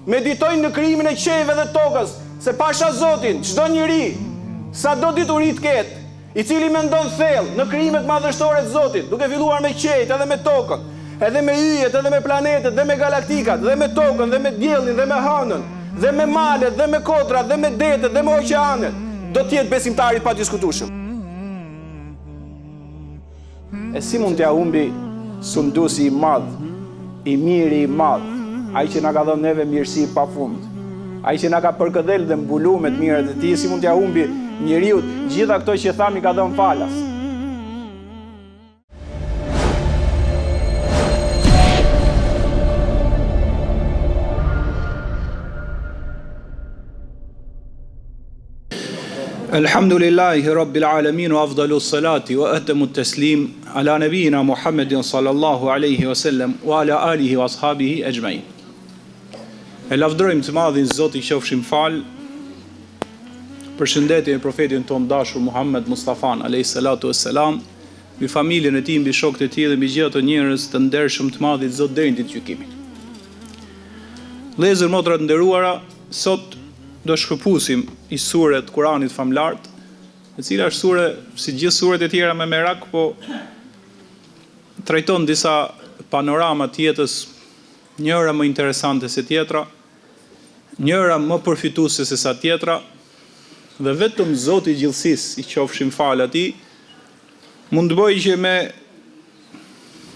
meditojnë në krijimin e qejve dhe tokës, se pasha Zotin, çdo njeri, sa do dituri të ketë, i cili mendon thellë në krijimet madhështore të Zotit, duke filluar me qejt edhe me tokën, edhe me yjet, edhe me planetet, dhe me galaktikat, dhe me tokën, dhe me diellin, dhe me hënën, dhe me malet, dhe me kotrat, dhe me detet, dhe me oqeanet, do t'jetë besimtari pa diskutueshëm. E si mund t'ja humbi sunduesi i madh, i miri i madh, ai që na ka dhënë neve mirësi pafund, ai që na ka përkëdhel dhe mbuluar me të mirat e tij, si mund t'ja humbi njeriu gjitha këto që thami ka dhënë falas? Alhamdulillahi Rabbil Alamin wa afdalu salati wa atamu taslim ala nabiyina Muhammedin sallallahu alaihi wasallam wa ala alihi wa ashabihi ajma'in. E lavdërojmë të madhin Zoti qofshim fal. Përshëndetje në profetin ton dashur Muhammed Mustafa alayhi salatu wassalam, mbi familjen e tij, mbi shokët e tij dhe mbi gjithë ato njerëz të ndershëm të madhit Zot deri në ditën e gjykimit. Vëllezër, motra të nderuara, sot do shkëpusim i suret Kuranit famlart, e cila është sure si gjithë suret e tjera me merak, po trajton disa panorama të jetës, njëra më interesante se tjetra, njëra më përfituese se sa tjetra, dhe vetëm Zoti i gjithësisë, i qofshim fal atij, mund të bëjë që me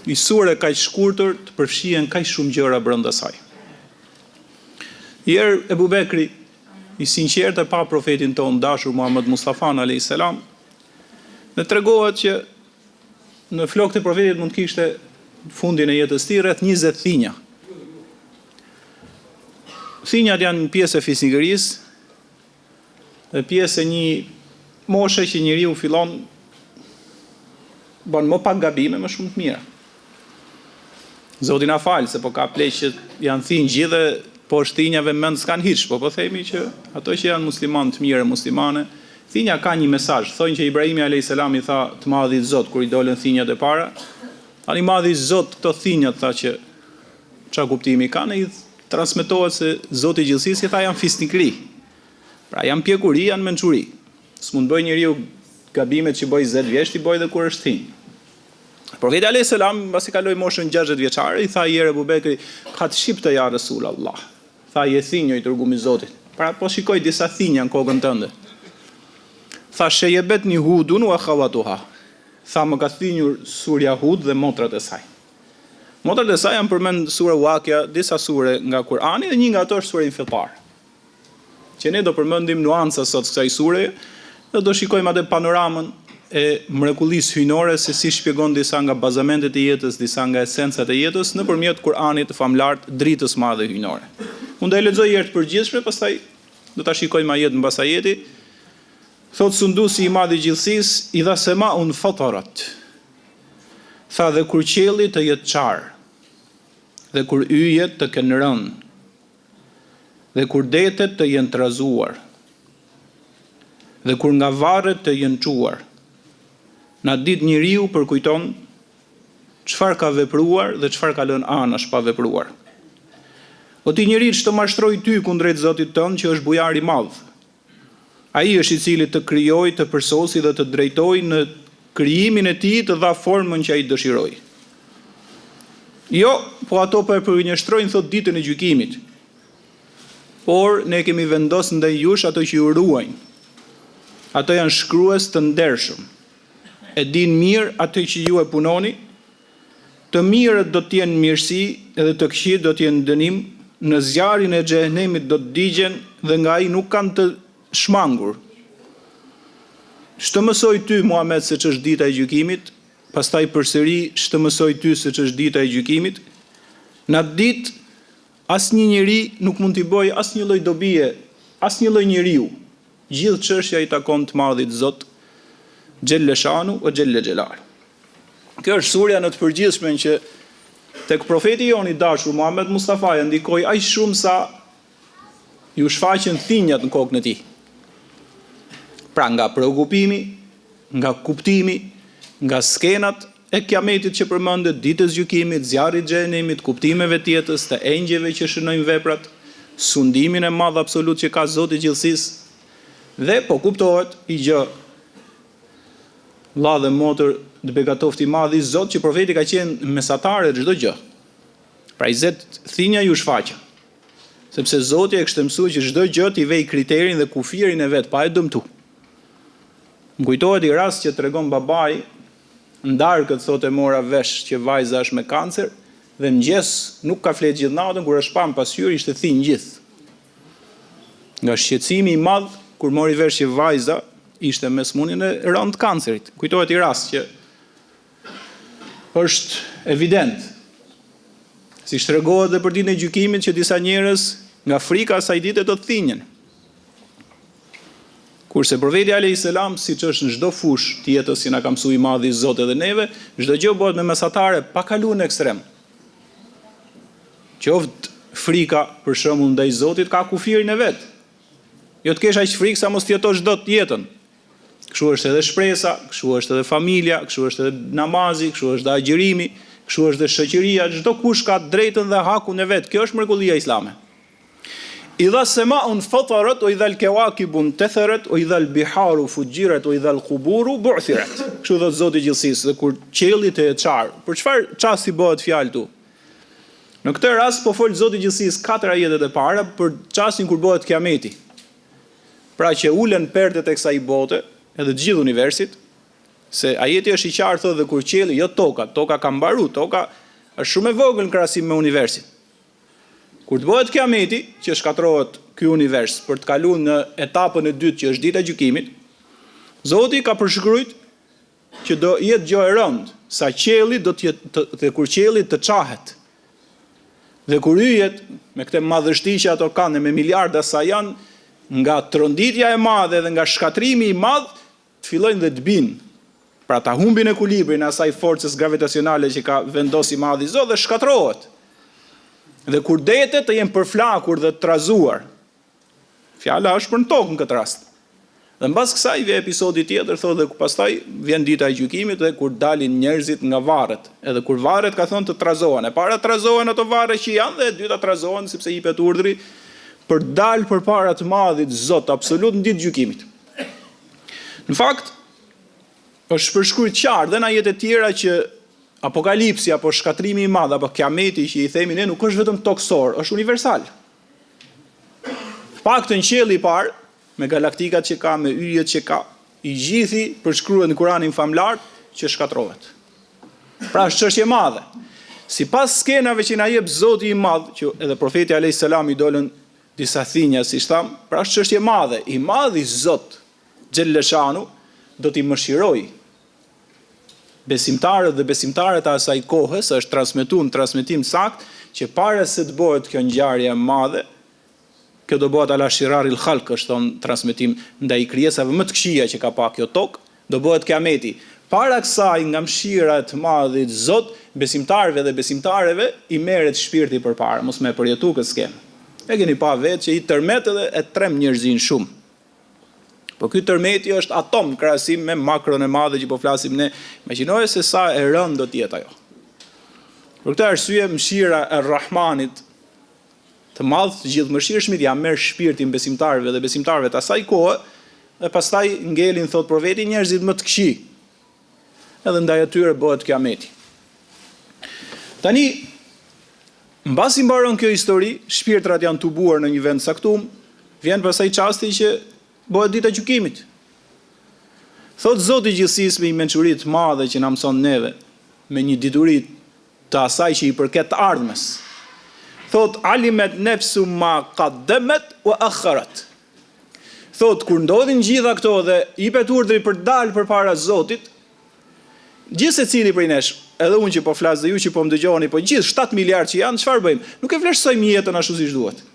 i sure kaq shkurtër të përfshihen kaq shumë gjëra brenda saj. Herë Ebu Bekri, i sinqertë pa profetin ton dashur Muhammed Mustafa alayhi salam, dhe tregohet që në flokët e profetit mund kishte fundin e jetës tij rreth 20 thinja. Thinjat janë pjesë e fisnikërisë dhe pjesë e një moshe që njeriu fillon bën më pak gabime, më shumë të mira. Zoti na fal, se po ka pleq që janë thinj gjithë, po shthinjave mend s'kan hiç, po themi që ato që janë muslimanë të mirë, muslimane, thinja ka një mesazh. Thonë që Ibrahimi alayhis salam i tha të Madhit Zot kur i dolën thinjat e para, tani Madhi Zot këto thinjat tha që çfarë kuptimi kanë, i transmetohet se Zoti i gjithësisë i tha janë fisnikëri. Pra janë pjekuri, janë mençuri. S'mund bëj njeriu gabimet që bëj 10 vjeç, i bëj edhe kur është thinj. Profeti alayhis salam pasi kaloi moshën 60 vjeçare, i tha herë Abu Bekri, "Khat shipta ya Rasulullah." Tha je thinjë i dërguar i Zotit. Pra po shikoj disa thinja në kokën tënde. Tha shejebet një Hudun wa khawatuha. Tha më ka thinjur surja Hud dhe motrat e saj. Motrat e saj janë përmend sura Wakia, disa sure nga Kurani dhe një nga ato është sura Infitar. Që ne do përmendim nuanca sot kësaj sure dhe do shikojmë atë panoramën e mrekullisë hyjnore, se si shpjegon disa nga bazamentet e jetës, disa nga esencat e jetës nëpërmjet Kuranit të famlart, dritës madhe hyjnore. Unë do e lexoj herë të përgjithshme, pastaj do ta shikojmë ajet mbas ajeti. Thot sunduesi i madh i gjithësisë, idha semaun fatarat. Tha dhe kur qielli të jetë çar, dhe kur yjet të kenë rënë, dhe kur detet të jenë trazuar, dhe kur nga varret të jenë çuar. Na ditë njeriu përkujton çfarë ka vepruar dhe çfarë ka lënë anash pa vepruar. O ti njeri që të mashtroj ty kundrejt Zotit tënd që është bujar i madh. Ai është i cili të krijoi, të përsosi dhe të drejtoi në krijimin e tij, të dha formën që ai dëshiroi. Jo, po ato po e përgjigjëstrojnë thot ditën e gjykimit. Por ne kemi vendosur ndaj jush ato që ju ruajnë. Ato janë shkrues të ndershëm. E din mirë atë që ju e punoni, të mirët do t'jenë mirësi edhe të këqijt do t'jenë dënim, në zjarrin e xhehenemit do të digjen dhe nga ai nuk kanë të shmangur. Shtë mësoj ty Muhammed se ç'është dita e gjykimit, pastaj përsëri shtë mësoj ty se ç'është dita e gjykimit. Në atë ditë asnjë njeri nuk mund t'i bëjë asnjë lloj dobie, asnjë lloj njeriu. Gjithë çështja i takon të Madhit Zot, Gjelle Shanu o Gjelle Gjelar. Kjo është surja në të përgjithshmen që tek profeti jon i dashur Muhammed Mustafa ja ndikoi aq shumë sa ju shfaqen thinjat në kokën e tij. Pra nga preokupimi, nga kuptimi, nga skenat e kiametit që përmendet, ditës gjykimit, zjarrit xhenemit, kuptimeve të jetës, të engjëve që shënojnë veprat, sundimin e madh absolut që ka Zoti i gjithësisë dhe po kuptohet i gjë vëlla dhe motër të begatoft i madh i Zot që profeti ka qenë mesatare çdo gjë. Pra i zet thinja ju shfaqja. Sepse Zoti e kishte mësuar që çdo gjë t'i vej kriterin dhe kufirin e vet pa e dëmtu. Më kujtohet i rast që tregon babai ndarkët thotë mora vesh që vajza është me kancer dhe mëngjes nuk ka flet gjithë natën kur është pam pasqyrë ishte thinj gjithë. Nga shqetësimi i madh kur mori vesh që vajza ishte me smundjen e rënd të kancerit. Kujtohet i rast që është evident, si shtregohet dhe për ditën e gjykimit që disa njerëz nga frika asaj dite do të thinjen. Kurse profeti alayhis salam, siç është në çdo fushë të jetës si na ka mësuar i madhi Zoti edhe neve, çdo gjë bëhet me mesatare pa kaluar në ekstrem. Qoftë frika për shembull ndaj Zotit ka kufirin e vet. Jo të kesh aq frikë sa mos të jetosh dot jetën. Kështu është edhe shpresa, kështu është edhe familja, kështu është edhe namazi, kështu është edhe agjërimi, kështu është edhe shoqëria, çdo kush ka drejtën dhe hakun e vet. Kjo është mrekullia islame. Idha sama'un fatarat wa idha al-kawakibu intatharat wa idha al-biharu fujirat wa idha al-quburu bu'thirat. Kështu thot Zoti i gjithësisë, dhe kur qielli të çar. Për çfarë çasti bëhet fjalë tu? Në këtë rast po fol Zoti i gjithësisë 4 ajetet e para për çastin kur bëhet kiameti. Pra që ulen perdet e kësaj bote, edhe të gjithë universit, se ajeti është i qartë thotë dhe kur qielli, jo toka ka mbaru, toka është shumë e vogël në krahasim me universin. Kur të bëhet kiameti, që shkatrohet ky univers për të kaluar në etapën e dytë që është dita e gjykimit, Zoti ka përshkruajt që do jetë gjë e rëndë, sa qielli do të jetë dhe kur qielli të çahet. Dhe kur hyjet me këtë madhështi që ato kanë me miliarda sa janë, nga tronditja e madhe dhe nga shkatrimi i madh, të fillojnë dhe të binë. Pra ta humbin ekuilibrin e asaj forcës gravitacionale që ka vendosur i madhi Zot dhe shkatrohet. Dhe kur detet të jenë përflakur dhe të trazuar. Fjala është për në tokë në këtë rast. Dhe mbas kësaj vjen episodi tjetër, thotë dhe pastaj vjen dita e gjykimit dhe kur dalin njerëzit nga varret. Edhe kur varret ka thonë të trazohen. E para trazohen ato varre që janë dhe e dyta trazohen sepse i jepet urdhri për dalë përpara të madhit Zot absolut në ditë gjykimit. Në fakt është përshkruar qartë dhe në ajete të tjera që apokalipsi apo shkatrimi i madh apo kiameti që i themi ne nuk është vetëm toksor, është universal. Paktën qielli i parë me galaktikat që ka, me yjet që ka, i gjithi përshkruhet në Kur'anin famlar që shkatrohet. Pra është çështje e madhe. Sipas skenave që na jep Zoti i madh, që edhe profeti alayhis salam i dolën disa thinja, siç tham, pra është çështje e madhe. I madhi Zot xhelleshanu do t'i mëshirojë besimtarët dhe besimtaret e asaj kohës, është transmetuar në transmetim sakt që para se të bëhet kjo ngjarje e madhe, kjo do bëhet ala shiraril khalq, është thon transmetim ndaj krijesave më të këqija që ka pa kjo tokë, do bëhet kiameti. Para kësaj nga mëshira e të madhit Zot, besimtarëve dhe besimtareve i merret shpirti përpara, mos më përjetu këtë skemë. E keni pa vetë që i tërmet edhe e trem njerëzin shumë. Po ky tërmeti është atom krahasim me makron e madhe që po flasim ne. Imagjinoje se sa e rëndë do të jetë ajo. Për këtë arsye mëshira e Rahmanit të madh, të gjithë mëshirshmit ja merr shpirtin besimtarëve dhe besimtarëve të asaj kohe dhe pastaj ngelin thot profeti njerëzit më të këqij. Edhe ndaj atyre bëhet kiameti. Tani mbasi mbaron kjo histori, shpirtrat janë tubuar në një vend saktum, vjen pastaj çasti që bëhet dita e gjykimit. Thot Zoti i gjithësisë me një mençuri të madhe që na mëson neve, me një dituri të asaj që i përket të ardhmes. Thot alimet nefsu ma qaddamat wa akharat. Thot kur ndodhin gjitha këto dhe i jepet urdhri për të dalë përpara Zotit, gjithë secili prej nesh, edhe unë që po flas dhe ju që po më dëgjoni, po gjithë 7 miliardë që janë, çfarë bëjmë? Nuk e vlerësojmë jetën ashtu siç duhet.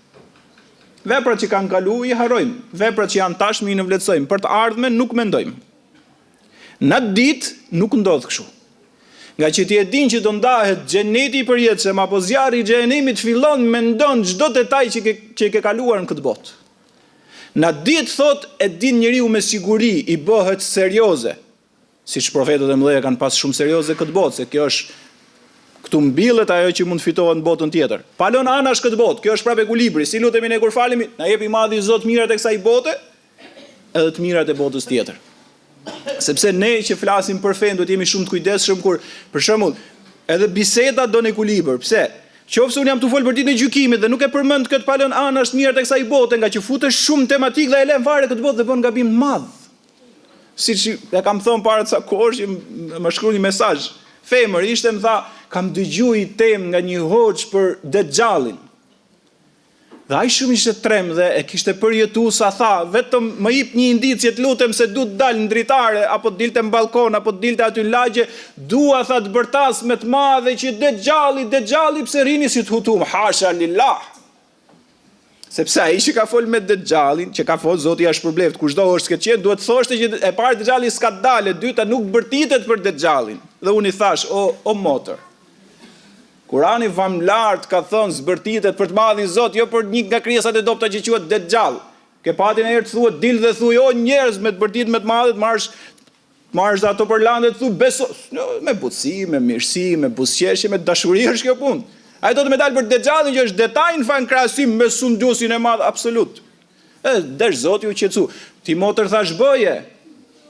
Veprat që kanë kaluar i harrojmë, veprat që janë tashmë i nënvlerësojmë, për të ardhmen nuk mendojmë. Në ditë nuk ndodh kështu. Nga që ti e din që do ndahet xheneti i përjetshëm apo zjarri i xhenemit fillon mendon çdo detaj që e ke kaluar në këtë botë. Në ditë thot e din njeriu me siguri i bëhet serioze. Siç profetët e mëdhenj kanë pas shumë serioze këtë botë, se kjo është këtu mbillet ajo që mund fitohet në botën tjetër. Palon anash këtë botë, kjo është prapë ekuilibri. Si lutemi ne kur falemi, na jep i madhi Zot mirat e kësaj bote, edhe të mirat e botës tjetër. Sepse ne që flasim për fen duhet jemi shumë të kujdesshëm kur, për shembull, edhe biseda don ekuilibër. Pse? Qofse un jam tu fol për ditën e gjykimit dhe nuk e përmend këtë palon anash të mirat e kësaj bote, nga që futesh shumë tematik dhe e lën fare këtë botë dhe bën gabim të madh. Siç e kam thënë para ca kohësh, më shkruan një mesazh. Femër ishte më tha, kam dëgjuar një temë nga një hoxh për Dejjalin. Dhe ai shumë ishte trem dhe e kishte përjetuar sa tha, vetëm më jep një indicje të lutem se du të dal në dritare apo të dilte në balkon apo të dilte aty në lagje, dua tha të bërtas me të madhe që Dejjalli pse rini si të hutum, hasha lillah. Sepse ai që ka fol me Dejjalin, që ka fol Zoti është probleft, kushdo është këtë qenë, duhet thoshte që e parë Dejjalli s'ka dalë, e dyta nuk bërtitet për Dejjalin. Dhe unë i thash, o motër, Kurani famlart ka thënë zbërtitet për të madhin Zot, jo për një nga krijesat e dobta që quhet Dejjal. Ke patin e herë të thuhet dil dhe thuj, o njerëz me të bërtit me të madhet, marrësh ato për landet, thu beso, me butësi, me mirësi, me buzëqeshje, me dashuri është kjo punë. Ai do të më dalë për Dejjalin që është detaj në fakt krahasim me sundusin e madh absolut. Desh Zoti u qetësu. Ti motër thash bëje.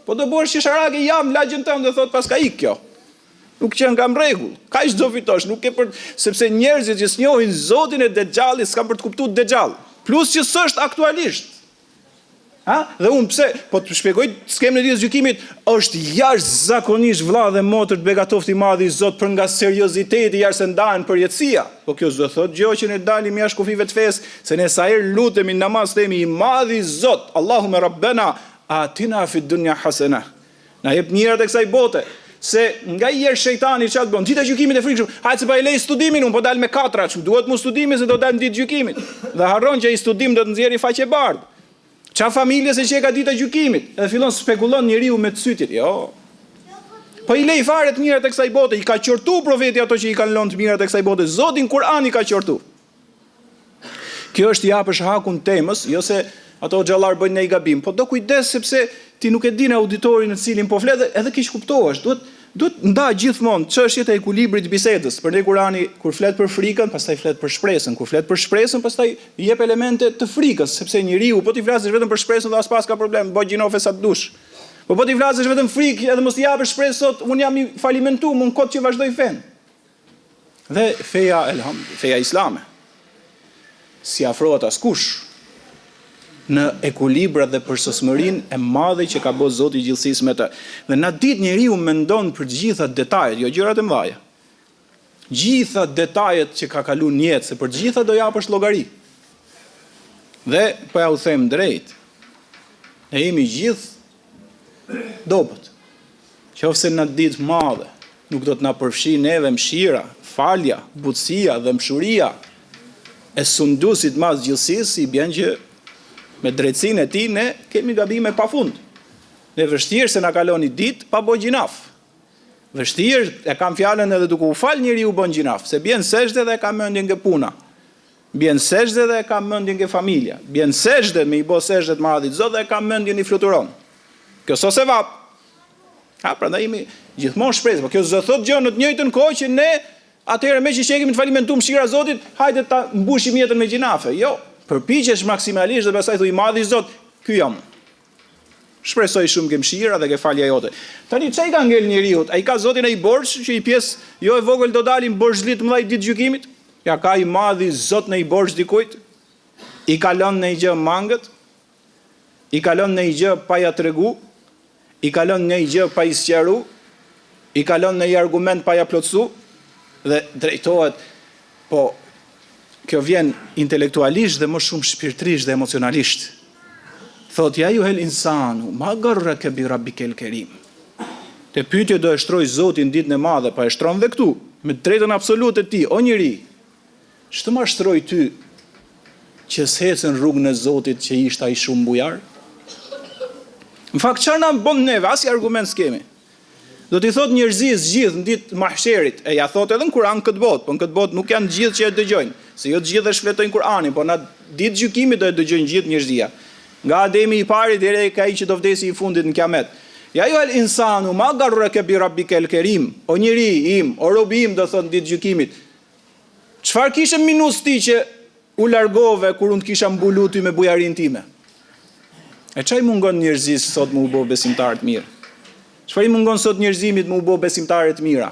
Po do bësh qesharake jam lagjën tënde thot paska ik kjo. Nuk qenë nga rregull. Kaq do fitosh, nuk e për sepse njerëzit që s'njohin Zotin e Dejjallit s'kan për të kuptuar Dejjall. Plus që s'është aktualisht. Dhe unë pse, po të shpjegoj skemën e ditës gjykimit, është jashtëzakonisht vëlla dhe motër të begatofti madhi Zot për nga serioziteti jashtë ndahen për jetësia. Po kjo s'do thotë gjë që ne dalim jashtë kufive të fesë, se ne sa herë lutemi në namaz themi i madhi Zot, Allahumma rabbana atina fid dunya hasana. Na jep mirat e kësaj bote. Se nga herë shejtani çfarë bën? Dita e gjykimit e frikshëm. Hajde se pa e lej studimin, un po dal me 4, duhet mu studimi se do dal në ditë gjykimit. Dhe harron që ai studim do të nxjerrë faqe bardh. Qa familje se që e ka dita gjykimit, edhe fillon spekulon njeriu me të sytit, jo. Po i lej fare të mirat e kësaj bote, i ka qortu profeti ato që i kanë lënë të mirat e kësaj bote, Zotin Kur'ani ka qortu. Kjo është japësh hakun temës, jo se ato xhallar bëjnë një gabim, po do kujdes sepse ti nuk e din auditorin në cilin po flet, edhe kish kuptohesh, duhet nda gjithmonë çështjet e ekuilibrit bisedës. Për ne Kurani kur flet për frikën, pastaj flet për shpresën, kur flet për shpresën, pastaj i jep elemente të frikës, sepse njeriu po ti flasësh vetëm për shpresën dhe as pas ka problem, bëj gjinofe sa të dush. Po ti flasësh vetëm frikë edhe mos i japësh shpresë sot, un jam i falimentuar, un kot që vazhdoj fen. Dhe feja islame si afrohet askush në ekuilibrat dhe përsosmërinë e madhe që ka bërë Zoti i gjithësisë me të. Dhe na ditë njeriu mendon për të gjitha detajet, jo gjërat e mëdha. Gjitha detajet që ka kaluar në jetë, se për të gjitha do japësh llogari. Dhe po ja u them drejt, ne jemi gjithë dobët. Qofse në ditë madhe nuk do të na përfshin neve mëshira, falja, butësia dhe mshuria e sundusit madh gjithësisë, i bën që me drejtsinë e tij ne kemi gabime pafund. Ne vështirë se na kalon një ditë pa bërë gjinaf. Vështirë e kam fjalën edhe duke u fal njeriu bën gjinaf, se bjen sejdë dhe ka mendjen nga puna. Bjen sejdë dhe ka mendjen nga familja. Bjen sejdë me i bë sejdë të madhit Zot dhe ka mendjen i fluturon. Kjo s'o se vap. Prandaj jemi gjithmonë shpresë, por kjo s'do thotë gjë në të njëjtën kohë që ne atëherë me që kemi të falimentuar mëshira e Zotit, hajde ta mbushim jetën me gjinafe. Jo. Përpiqesh maksimalisht dhe pastaj thuaj madhi Zot, ky jam. Shpresoj shumë ke mëshira dhe ke falja jote. Tani çai ka ngel njeriu? Ai ka Zotin ai borxh që i pjesë jo e vogël do dalin borxhlit të mëdhaj ditë gjykimit? Ja ka i madhi Zot në i borxh dikujt? I ka lënë në gjë mangët? I ka lënë në gjë pa ja tregu? I ka lënë në gjë pa i sqaru? I ka lënë në argument pa ja plotsu? Dhe drejtohet, po kjo vjen intelektualisht dhe më shumë shpirtërisht dhe emocionalisht. Thot ja juhel insanu, ma garraka bi rabbikel kerim. Te pyetje do e shtroj Zotin ditën e madhe, pa e shtron dhe këtu, me drejtën absolute ti, o njeri, ç'të ma shtroj ty që s'hecën rrugën e Zotit që ishte ai shumë bujar? Në fakt çfarë na bën neve, as i argument s'kemi. Do t'i thot njerëzis gjithë në ditë mahsherit, e ja thot edhe në Kur'an këtë botë, po në këtë botë nuk janë gjithë që e dëgjojnë, se jo të gjithë e shfletojnë Kur'anin, po në ditë gjykimit do e dëgjojnë gjithë njerëzia. Nga Ademi i pari deri tek ai që do vdesi i fundit në Kiamet. Ja ju el insanu, ma garreke bi rabbike kerim, o njeri im, o robi im, do thonë ditë gjykimit. Çfarë kishe minus ti që u largove kur unë të kisha mbulu ty me bujarin time? E çaj mungon njerëzis sot më u bo besimtarë të mirë? Çfarë i mungon sot njerëzimit më u bo besimtarë të mira?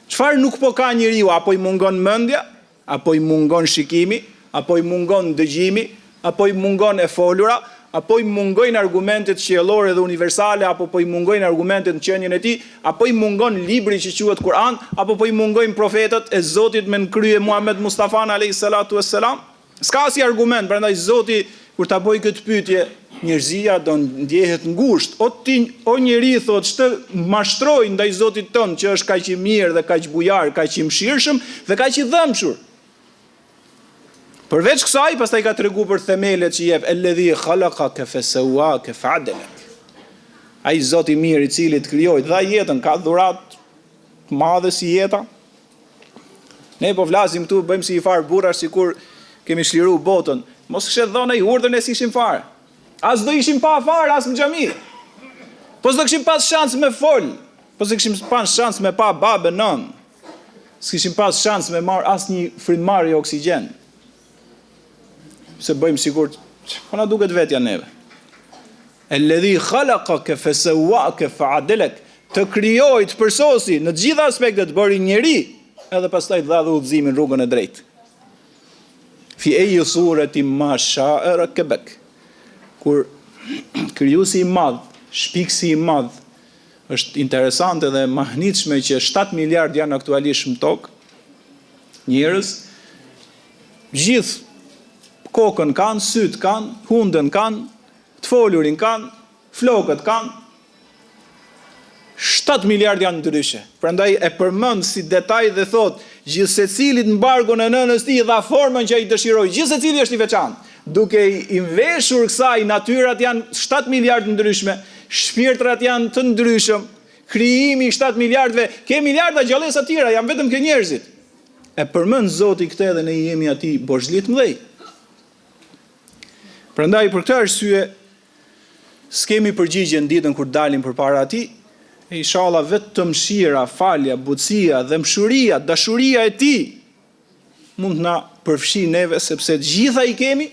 Çfarë nuk po ka njeriu? Apo i mungon mendja, apo i mungon shikimi, apo i mungon dëgjimi, apo i mungon e folura, apo i mungojnë argumentet qiellore dhe universale, apo po i mungojnë argumentet në qenien e tij, apo i mungon libri që quhet Kur'an, apo po i mungojnë profetët e Zotit me në krye Muhammed Mustafa alayhis salatu wassalam? S'ka si argument, prandaj Zoti kur ta bëj këtë pyetje, njerëzia do ndjehet ngushtë. O njeri thot, ç'të mashtroj ndaj Zotit tënd që është kaq i mirë dhe kaq bujar, kaq i mëshirshëm dhe kaq i dhëmshur. Përveç kësaj, pastaj ka tregu për themelet që jep elledhi khalaqaka fasawwaka fa'adalak. Ai Zoti i mirë i cili të krijoi, dha jetën, ka dhuratë të madhe si jeta. Ne po flasim këtu, bëjmë si i far burrash sikur kemi shliru botën. Mos kishte dhënë ai urdhën e s'ishim fare. As do ishim pa fare, as në xhami. Po s'do kishim pas shans me fol. Po s'do kishim pas shans me pa babën nën. S'kishim pas shans me marr asnjë frymëmarrje oksigjen. Se bëjmë sikur po na duket vetja neve. Elledhi khalaqaka fasawwaka fa'adalak. Të krijoi, të përsosi në të gjitha aspektet, bëri njeri, edhe pastaj dha dhe udhëzimin rrugën e drejtë. Fi ayyi surati ma sha'a rakabak. Kur krijuesi i madh, shpikësi i madh, është interesante dhe mahnitshme që 7 miliard janë aktualisht në tokë, njerëz, gjithë kokën kanë, syt kanë, hundën kanë, të folurin kanë, flokët kanë, 7 miliard janë ndryshe. Prandaj e përmend si detaj dhe thot, gjithë secilit mbargun e nënës tij dha formën që ai dëshiroi. Gjithë secili është i veçantë. Duke i veshur kësaj, natyrat janë 7 miliard ndryshme, shpirtrat janë të ndryshëm, krijimi i 7 miliardëve, ke miliarda gjallësa të tjera, janë vetëm kë njerëzit. E përmend Zoti këtë dhe ne jemi atij bozhlit mëdhej. Prandaj për këtë arsye s'kemi përgjigje në ditën kur dalim përpara atij. E inshallah vetëm mëshira, falja, butësia dhe mshuria, dashuria e tij mund na përfshi neve, sepse të gjitha i kemi,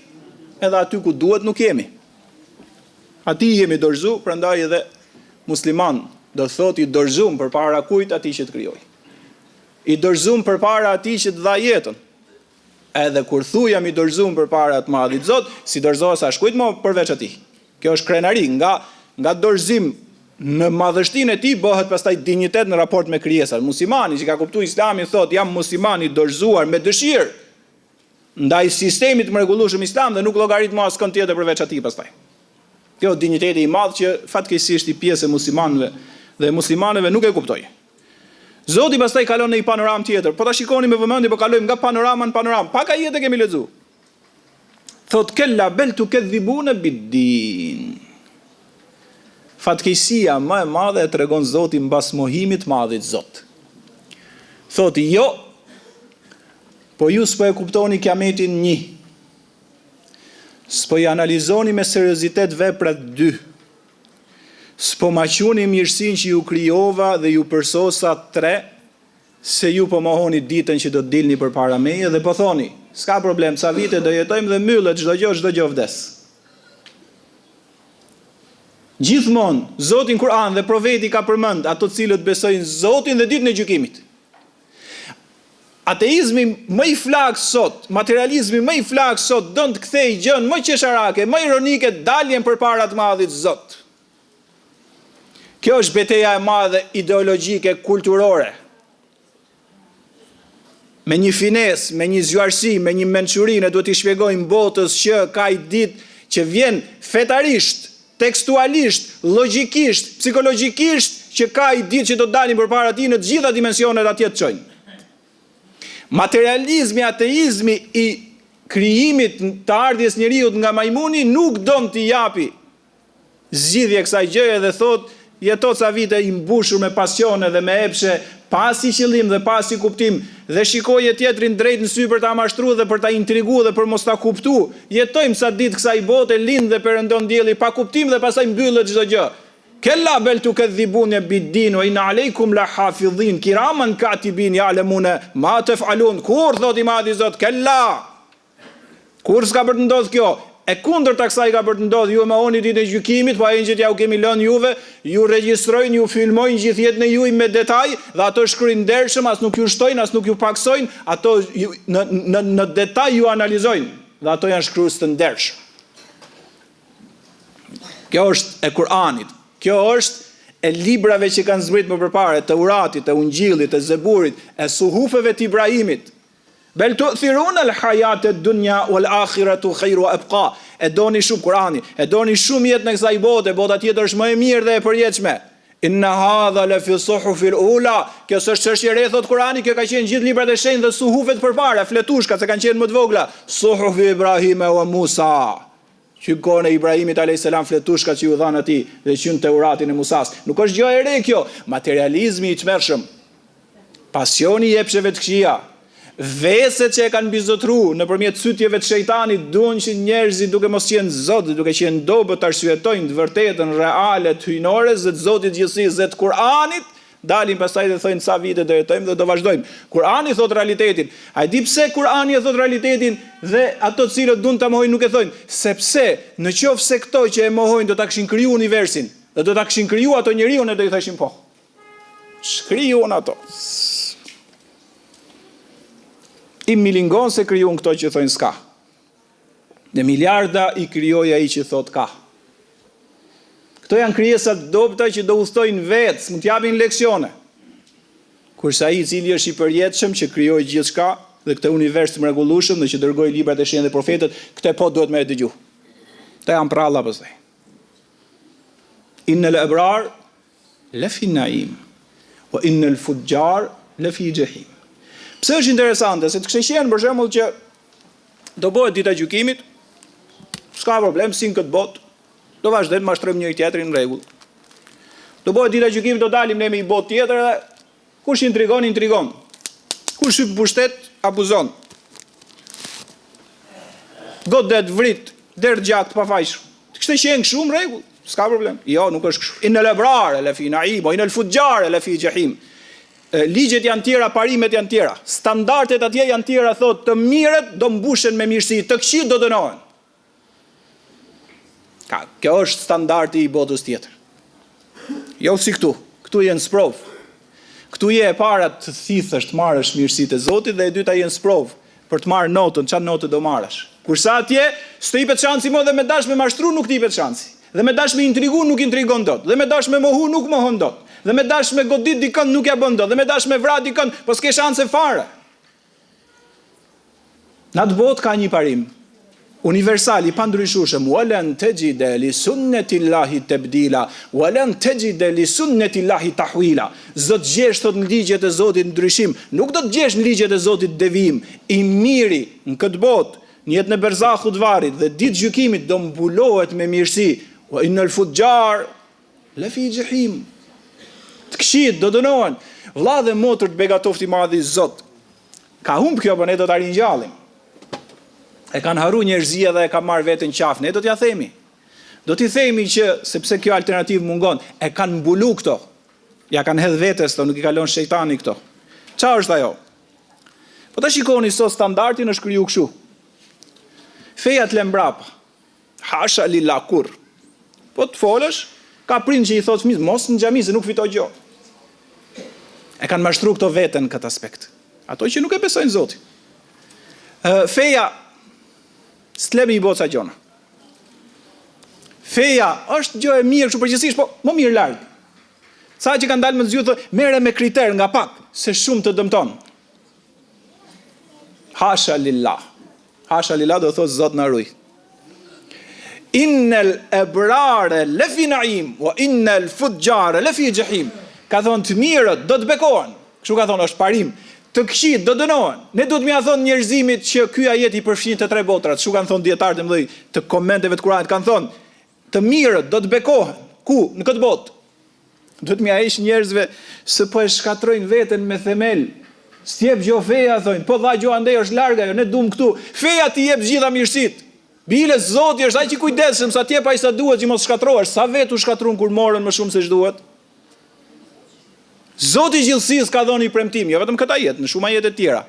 edhe aty ku duhet nuk kemi. Ati jemi dorëzu, prandaj edhe musliman do thot i dorëzum përpara kujt? Atij që të krijoi. I dorëzum përpara atij që të dha jetën. Edhe kur thu jam i dorëzum përpara të Madhit Zot, si dorëzohesh as kujt më përveç atij. Kjo është krenari, nga dorëzim në madhështinë e tij bëhet pastaj dinjitet në raport me krijesat. Muslimani që ka kuptuar Islamin thot jam musliman i dorëzuar me dëshirë ndaj sistemit të mrekullueshëm islam dhe nuk llogarit më askënd tjetër përveç atij pastaj. Kjo dinjiteti i madh që fatkeqësisht i pjesë e muslimanëve dhe muslimanëve nuk e kuptoi. Zoti pastaj kalon në një panoramë tjetër. Po ta shikoni me vëmendje, po kalojmë nga panorama në panoramë. Pak ajete kemi lexuar. Thot kella bel tukadhibuna bid-din. Fatkeqësia më e madhe e tregon Zoti mbas mohimit të Madhit Zot. Thot jo, po ju s'po e kuptoni kiametin 1. S'po i analizoni me seriozitet veprat 2. S'po maquni mirësinë që ju krijova dhe ju përsosa 3, se ju po mohoni ditën që do të dilni përpara meje dhe po thoni, s'ka problem, sa vite do jetojmë dhe mbyllet çdo gjë vdes. Gjithmonë, Zoti në Kur'an dhe profeti ka përmend ato cilët besojnë Zotin dhe ditën e gjykimit. Ateizmi më i flak sot, materializmi më i flak sot, don të kthej gjën më qesharake, më ironike, daljen përpara të Madhit Zot. Kjo është betejë e madhe ideologjike kulturore. Me një fines, me një zgjuarsi, me një mençuri, ne duhet t'i shpjegojmë botës që ka i ditë që vjen fetarisht, tekstualisht, logjikisht, psikologjikisht, që ka i ditë që do të dalin përpara tij në të gjitha dimensionet atje të çojnë. Materializmi, ateizmi i krijimit të ardhjes njeriut nga majmuni nuk don t'i japi zgjidhje kësaj gjëje dhe thot jeto ca vite i mbushur me pasione dhe me epshe, pasi qëllim dhe pasi kuptim, dhe shikoje tjetrin drejt në sy për ta mashtruar dhe për ta intriguar dhe për mos ta kuptuar. Jetojmë sa ditë kësaj bote, lind dhe perëndon dielli pa kuptim dhe pastaj mbyllet çdo gjë. Kella bel tukadhibun bid-din wa inna alaykum la hafidhin kiraman katibin ya'lamuna ma taf'alun. Kur thot i madhi Zot, kella. Kur s'ka për të ndodhur kjo? E kundërta kësaj ka për të ndodhur, ju e mohoni ditën e gjykimit, po engjëjt ja u kemi lënë juve, ju regjistrojnë, ju filmojnë gjithë jetën e juaj me detaj, dhe ato shkruajnë ndershëm, as nuk ju shtojnë, as nuk ju paksojnë, ato në detaj ju analizojnë, dhe ato janë shkrues të ndershëm. Kjo është e Kur'anit. Kjo është e librave që kanë zbritur më përpara, të Uratit, të Ungjillit, të Zeburit, e suhufeve të Ibrahimit. Bel tu'thiruna al-hayata ad-dunya wal-akhiratu khayru wa abqa. E doni shumë Kur'ani, e doni shumë jetën e kësaj bote, bota tjetër është më e mirë dhe e përjetshme. Inna hadha la fi suhufil ula. Kjo është çështje e re thot Kur'ani, kjo ka qenë gjithë librat e shenjtë dhe suhufet përpara, fletushka se kanë qenë më të vogla. Suhufi Ibrahim wa Musa. Që kohën e Ibrahimit a.s. fletushka që ju dhanë atij dhe që në Teuratin e Musas. Nuk është gjë e re kjo, materializmi i tmerrshëm. Pasioni i epsheve të këqija. Veset që e kanë bizotru nëpërmjet sytjeve të shejtanit, duan që njerëzit duke mos qenë Zot, duke qenë dobët të arsyetojnë të vërtetën reale të hyjnores dhe të Zotit gjithësisë dhe të Kur'anit, dalin pastaj dhe thonë sa vite do jetojmë dhe do vazhdojmë. Kur'ani thot realitetin. A di pse Kur'ani e thot realitetin dhe ato të cilët duan ta mohojnë nuk e thonë? Sepse nëse këto që e mohojnë do ta kishin krijuar universin, dhe do ta kishin krijuar ato njeriu, ne do i thashim po. Shkrijon ato. I milingon se krijon këto që thonë s'ka. Në miliarda i krijoi ai që thot ka. Këto janë krijesa të dobta që do udhtojnë vetë, s'mund t'japin leksione. Kurse ai i cili është i përjetshëm që krijoi gjithçka dhe këtë univers të mrekullueshëm dhe që dërgoi librat e shenjtë dhe profetët, këtë po duhet me e dëgju. Këto janë pralla pastaj. Innal abrar lafi naim wa innal fujjar lafi jahim. Pse është interesante, se të kështë qenë për shembull që do bëhet dita e gjykimit, s'ka problem, si në këtë botë, do vazhdojmë mashtrojmë njëri tjetrin në rregull. Do bëhet dita e gjykimit, do dalim ne me një botë tjetër dhe kush intrigon, intrigon. Kush hyp në pushtet, abuzon. Godet, vrit, derdh gjakt, pafajshëm. Të kështë qenë kështu në rregull, s'ka problem. Jo, nuk është kështu. Innal abrar lafi naim, innal fujjar lafi jahim. Ligjet janë tjera, parimet janë tjera. Standardet atje janë tjera, thot të mirët do mbushen me mirësi, të këqijt do dënohen. Kjo është standardi i botës tjetër. Jo si këtu. Këtu jenë sprov. Këtu je e para të thithësh të marrësh mirësitë e Zotit dhe e dyta jenë sprov për të marrë notën, çfarë notë do marrësh. Kurse atje s'të jepet shansi më dhe me dash me mashtru nuk t'i jepet shansi. Dhe me dash me intrigu nuk intrigon dot. Dhe me dash me mohu nuk mohon dot. Dhe me dash me godit dikën nuk ja bën dot. Dhe me dash me vrat dikën, po s'ke shanse fare. Në atë botë ka një parim universal i pandryshueshëm, walan tajida li sunnetillahi tabdila, walan tajida li sunnetillahi tahwila. Zot gjesh thot në ligjet e Zotit ndryshim, nuk do të gjesh në ligjet e Zotit devijim. I miri në këtë botë, në jetën e berzahut varrit dhe ditë gjykimit do mbulohet me mirësi. Wa innal fujjar lafi jahim. Të këqijt do dënohen. Vlla dhe motër të begatoft i madhi Zot. Ka humb kjo, po ne do ta ringjallim. E kanë haru njerëzia dhe e ka marrë veten qafë. Ne do t'ja themi. Do t'i themi që sepse kjo alternativë mungon, e kanë mbulu këto. Ja kanë hedh vetes këto, nuk i kalon shejtani këto. Çfarë është ajo? Po ta shikoni sot standardin është kriju kështu. Feja të lembrapa. Hasha lillah kur. Po të folësh, ka prind që i thot fëmijës mos në xhami se nuk fitoj gjë. E kanë mashtruar këto veten në këtë aspekt. Ato që nuk e besojnë Zotin. Feja s'tlemi i boca gjona. Feja është gjë e mirë kështu përgjithsisht, po më mirë larg. Sa që kanë dalë më zgjuar thonë, merre me kriter nga pak, se shumë të dëmton. Hasha lillah. Hasha lillah do thotë Zot na ruaj. Innal abrara lafi naim wa innal fujjara lafi jahim. Ka thonë të mirët do të bekohen. Kështu ka thonë është parim. Të këqijt do dënohen. Ne duhet m'ia thonë njerëzimit që ky ajet i përfshin të tre botrat. Kështu kanë thonë dietarët e mëdhenj të komenteve të Kuranit, kanë thonë të mirët do të bekohen. Ku? Në këtë botë. Duhet m'ia heq njerëzve se po e shkatrojnë veten me themel. S'jep gjë feja thonë, po dha gjë andej është larg ajo, ne duam këtu. Feja ti jep gjitha mirësitë. Bile Zoti është ai që kujdesshëm sa tjep ai sa duhet që mos shkatrohesh. Sa vetë u shkatrun kur morën më shumë se ç'duhet. Zoti i gjithësisë ka dhënë një premtim, jo vetëm këta jetë, në shumë jetë të tjera.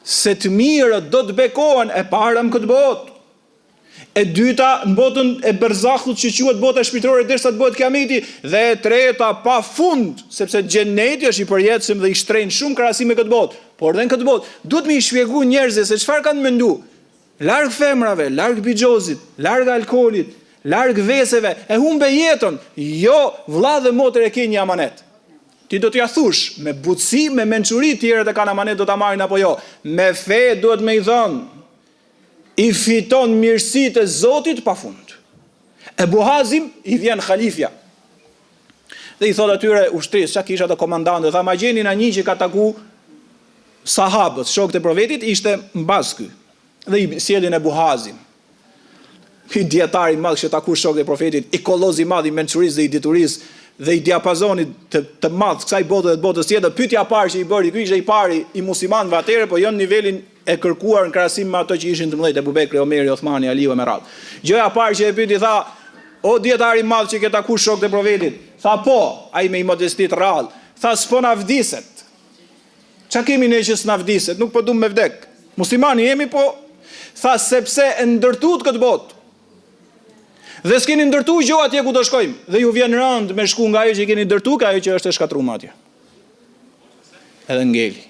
Se të mirët do të bekohen e para në këtë botë. E dyta në botën e berzahut që quhet bota shpirtërore derisa të bëhet kiameti, dhe e treta pafund, sepse xheneti është i përjetshëm dhe i shtrenjtë shumë krahasim me këtë botë. Por edhe në këtë botë duhet më i shpjegoj njerëzve se çfarë kanë menduar. Larg femrave, larg bixhozit, larg alkoolit, larg veseve, e humbe jetën. Jo, vëlla dhe motër e ke një amanet. Ti do t'ja thush me butësi, me mençuri, tjerët e kanë amanet do ta marrin apo jo. Me fe duhet me i dhënë. I fiton mirësitë e Zotit pafund. Ebu Hazim i vjen khalifja. Dhe i thot atyre ushtrisë, çka kisha të komandantë, tha ma gjeni na një që ka taku sahabët, shokët e profetit, ishte mbas ky. Dhe i sjellin Ebu Hazim. Ky dietari i madh që taku shokët e profetit, i kollozi i madh i mençurisë dhe i diturisë dhe i diapazonit të madh kësaj bote dhe të botës tjetër. Pyetja e parë që i bëri, ky ishte i pari i muslimanëve atëherë, po jo në nivelin e kërkuar në krahasim me ato që ishin të mëdhenj, Abu Bekri, Omeri, Othmani, Aliu e me radhë. Gjëja e parë që e pyeti tha, o dietari i madh që ke taku shokët e profetit, tha po, ai me modesti të rrallë, tha s'po na vdiset. Çka kemi ne që s'na vdiset? Nuk po duam me vdek. Muslimani jemi, po tha sepse e ndërtuat këtë botë. Dhe s'keni ndërtu gjë atje ku do shkojmë. Dhe ju vjen rënd me shku nga ajo që keni ndërtu, ka ajo që është e shkatruar atje. Edhe ngeli.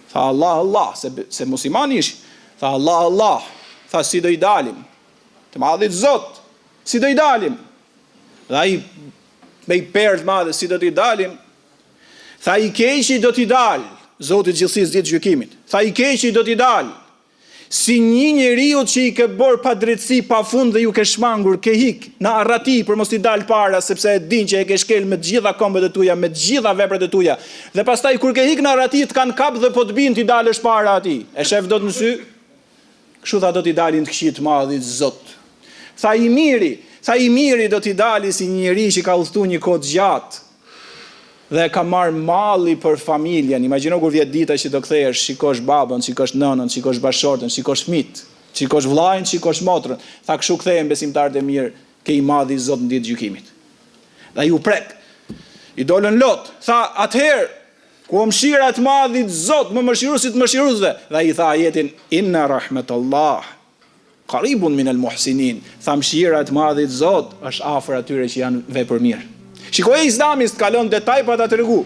Tha Allah, Allah, se muslimani ishi. Tha Allah, Allah. Tha si do i dalim. Të madhit Zot, si do i dalim. Dhe ai me i perë të madhe, si do t'i dalim. Tha i keqi do t'i dal. Zoti i gjithësisë ditë gjykimit. Tha i keqi do t'i dal. Si një njeriu që i ke bërë pa drejtësi pa fund dhe ju ke shmangur, ke hik në arrati për mos t'i dal para, sepse e din që e ke shkel me të gjitha këmbët e tuaja, me të gjitha veprat e tuaja. Dhe pastaj kur ke hik në arrati të kanë kap dhe po të bin t'i dalësh para atij. E shef dot në sy? Kështu tha do t'i dalin të këqit madhit Zot. Tha i miri do t'i dali si një njeri që ka udhëtuar një kohë gjatë. Dhe ka marrë malli për familjen. Imagjino kur vjet dita që do kthehesh, shikosh babën, shikosh nënën, shikosh bashortën, shikosh fëmijët, shikosh vllajën, shikosh motrën. Tha kështu kthehen besimtarët e mirë ke i madhi Zot në ditë gjykimit. Dhe ju prek. I dolën lot. Tha atëherë ku mëshira e madhit Zot, më mëshiruesit mëshiruesve. Dhe ai tha ajetin inna rahmetallah qaribun min al-muhsinin. Tha mëshira e madhit Zot është afër atyre që janë vepër mirë. Shikoj Islami kalon detaj pa ta tregu.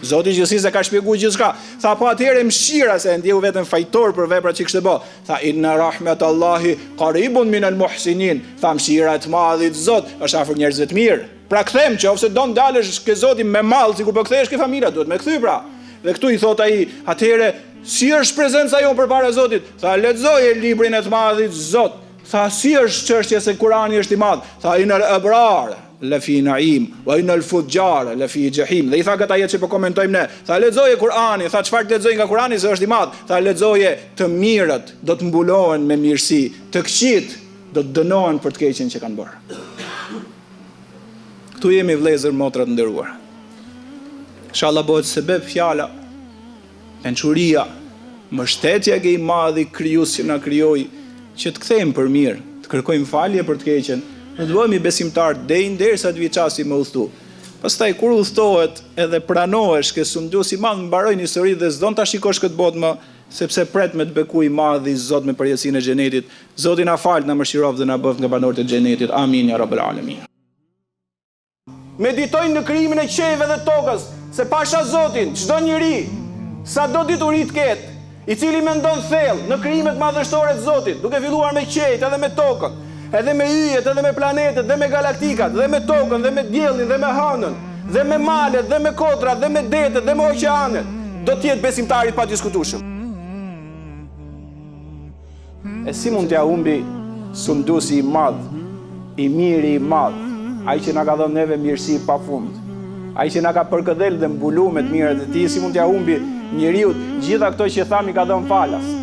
Zoti i gjithësisë ka shpjeguar gjithçka. Tha po atëherë mëshira se ndjeu vetëm fajtor për veprat që kishte bë. Tha inna rahmetallahi qaribun min al-muhsinin. Tha mëshira e madhit Zot është afër njerëzve të mirë. Pra kthem që ose don dalësh ke Zoti me mall, sikur po kthehesh ke familja, duhet me kthy pra. Dhe këtu i thot ai, atëherë si është prezenca jon përpara Zotit? Tha lexoje librin e të madhit Zot. Tha si është çështja se Kurani është i madh? Tha inal abrar la fi naim wa inal fujjar la fi jahim. Dhe i tha këta jetë që po komentojmë ne. Tha lexoje Kurani, tha çfarë të lexoj nga Kurani se është i madh. Tha lexoje të mirët do të mbulohen me mirësi, të këqit do të dënohen për të keqen që kanë bërë. Ktu jemi vëllezër motra të nderuar. Inshallah bëhet sebeb fjala, mençuria, mbështetja e i madhi krijues që na krijoi, që të kthehemi për mirë, të kërkojmë falje për të keqen, të bëhemi besimtar derisa të vjeçasi me udhëtu. Pastaj kur udhëtohet edhe pranohesh ke sunduesi i madh, mbarojnë historitë dhe s'don ta shikosh këtë botë më, sepse pret me të beku i madh i Zot me përjetësinë e xhenetit. Zoti na fal, na mëshirov dhe na bëf nga banorët e xhenetit. Amin ya rabbal alamin. Meditojnë në krijimin e qejve dhe tokës, se pasha Zotin, çdo njeri, sado dituri të ketë, i cili mendon thellë në krijimet madhështore të Zotit, duke filluar me qejt, edhe me tokën, edhe me yjet, edhe me planetet, dhe me galaktikat, dhe me tokën, dhe me diellin, dhe me hënën, dhe me malet, dhe me kotrat, dhe me detet, dhe me oqeanet, do të jetë besimtari pa diskutueshëm. E si mund t'ja humbi sunduesi i madh, i miri i madh, ai që na ka dhënë neve mirësi pafund, ai që na ka përkëdhel dhe mbuluar me të mirat e tij, si mund t'ja humbi njeriu gjitha këto që thamë i ka dhënë falas.